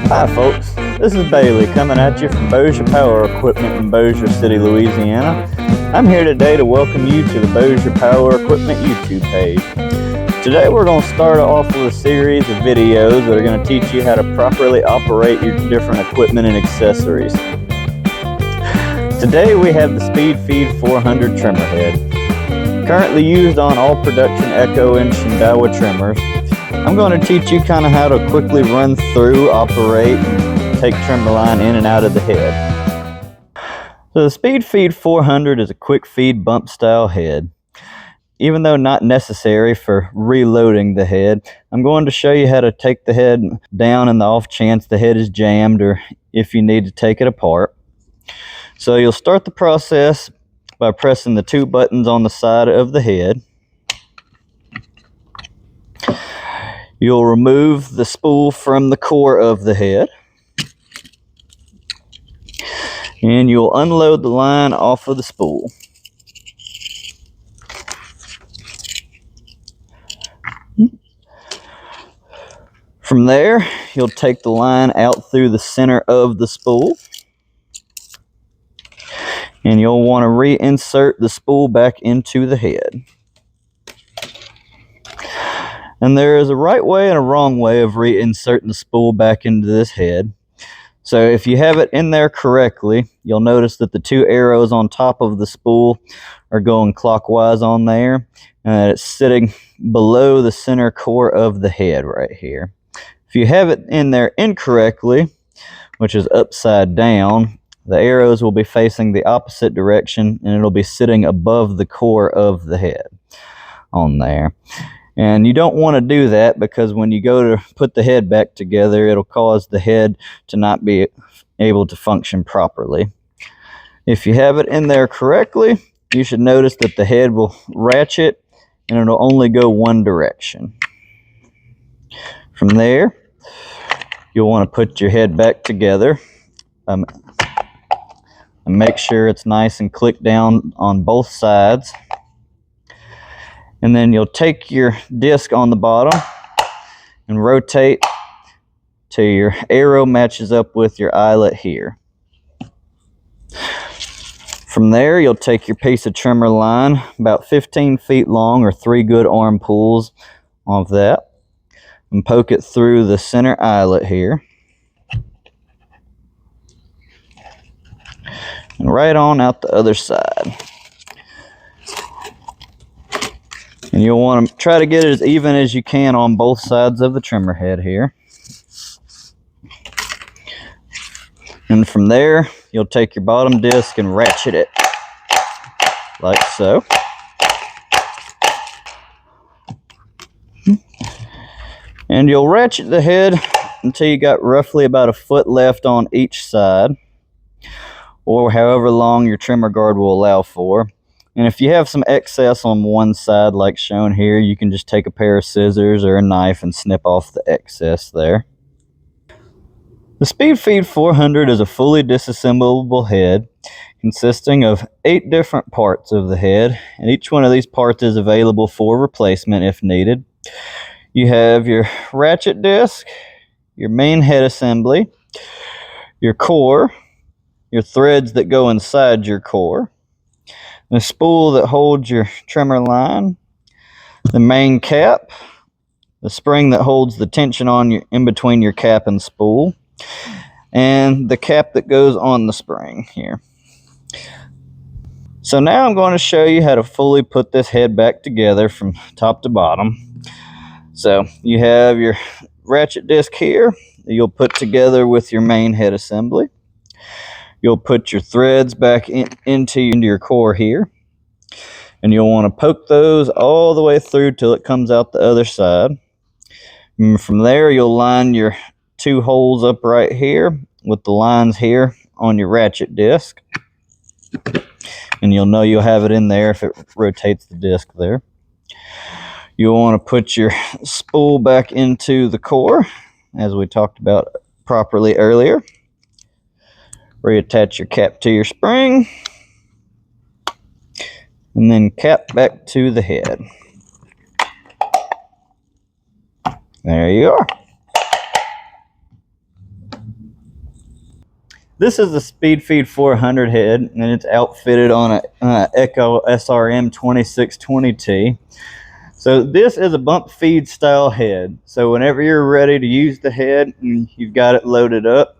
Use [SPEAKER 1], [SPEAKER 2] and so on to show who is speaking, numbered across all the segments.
[SPEAKER 1] Hi folks, this is Bailey coming at you from Bossier Power Equipment in Bossier City, Louisiana. I'm here today to welcome you to the Bossier Power Equipment YouTube page. Today we're going to start off with a series of videos that are going to teach you how to properly operate your different equipment and accessories. Today we have the SpeedFeed 400 trimmer head. Currently used on all production Echo and Shindaiwa trimmers. I'm going to teach you kind of how to quickly run through, operate, and take trimmer line in and out of the head. So the SpeedFeed 400 is a quick feed bump style head. Even though not necessary for reloading the head, I'm going to show you how to take the head down in the off chance the head is jammed or if you need to take it apart. So you'll start the process by pressing the two buttons on the side of the head. You'll remove the spool from the core of the head. And you'll unload the line off of the spool. From there, you'll take the line out through the center of the spool. And you'll want to reinsert the spool back into the head. And there is a right way and a wrong way of reinserting the spool back into this head. So if you have it in there correctly, you'll notice that the two arrows on top of the spool are going clockwise on there, and that it's sitting below the center core of the head right here. If you have it in there incorrectly, which is upside down, the arrows will be facing the opposite direction and it'll be sitting above the core of the head on there. And you don't want to do that because when you go to put the head back together, it'll cause the head to not be able to function properly. If you have it in there correctly, you should notice that the head will ratchet and it'll only go one direction. From there, you'll want to put your head back together and make sure it's nice and clicked down on both sides. And then you'll take your disc on the bottom and rotate till your arrow matches up with your eyelet here. From there, you'll take your piece of trimmer line, about 15 feet long or 3 good arm pulls of that, and poke it through the center eyelet here. And right on out the other side. And you'll want to try to get it as even as you can on both sides of the trimmer head here. And from there, you'll take your bottom disc and ratchet it like so. And you'll ratchet the head until you got roughly about a foot left on each side, or however long your trimmer guard will allow for. And if you have some excess on one side like shown here, you can just take a pair of scissors or a knife and snip off the excess there. The SpeedFeed 400 is a fully disassemblable head consisting of 8 different parts of the head, and each one of these parts is available for replacement if needed. You have your ratchet disc, your main head assembly, your core, your threads that go inside your core, the spool that holds your trimmer line, the main cap, the spring that holds the tension on your in between your cap and spool, and the cap that goes on the spring here. So now I'm going to show you how to fully put this head back together from top to bottom. So you have your ratchet disc here that you'll put together with your main head assembly. You'll put your threads back into your core here, and you'll want to poke those all the way through till it comes out the other side. And from there, you'll line your 2 holes up right here with the lines here on your ratchet disc, and you'll know you'll have it in there if it rotates the disc there. You'll want to put your spool back into the core as we talked about properly earlier. Reattach your cap to your spring, and then cap back to the head. There you are. This is a SpeedFeed 400 head, and it's outfitted on a Echo SRM 2620T. So this is a bump feed style head. So whenever you're ready to use the head and you've got it loaded up,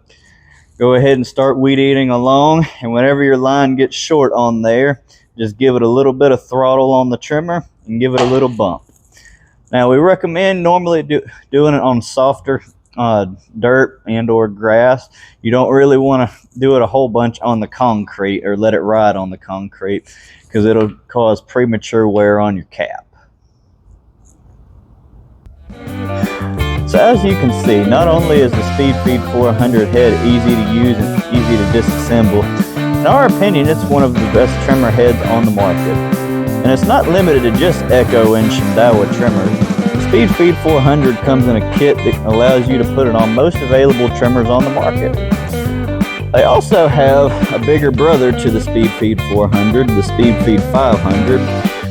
[SPEAKER 1] go ahead and start weed eating along, and whenever your line gets short on there, just give it a little bit of throttle on the trimmer and give it a little bump. Now we recommend normally doing it on softer dirt and or grass. You don't really want to do it a whole bunch on the concrete or let it ride on the concrete, because it'll cause premature wear on your cap. So as you can see, not only is the SpeedFeed 400 head easy to use and easy to disassemble, in our opinion it's one of the best trimmer heads on the market. And it's not limited to just Echo and Shindaiwa trimmers. The SpeedFeed 400 comes in a kit that allows you to put it on most available trimmers on the market. They also have a bigger brother to the SpeedFeed 400, the SpeedFeed 500,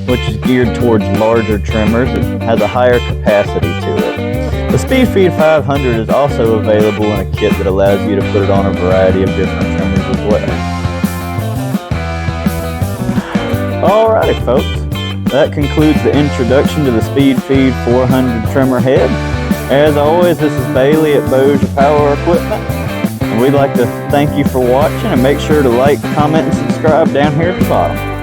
[SPEAKER 1] which is geared towards larger trimmers and has a higher capacity to it. The SpeedFeed 500 is also available in a kit that allows you to put it on a variety of different trimmers as well. Alrighty folks, that concludes the introduction to the SpeedFeed 400 trimmer head. As always, this is Bailey at Bossier Power Equipment, and we'd like to thank you for watching, and make sure to like, comment, and subscribe down here at the bottom.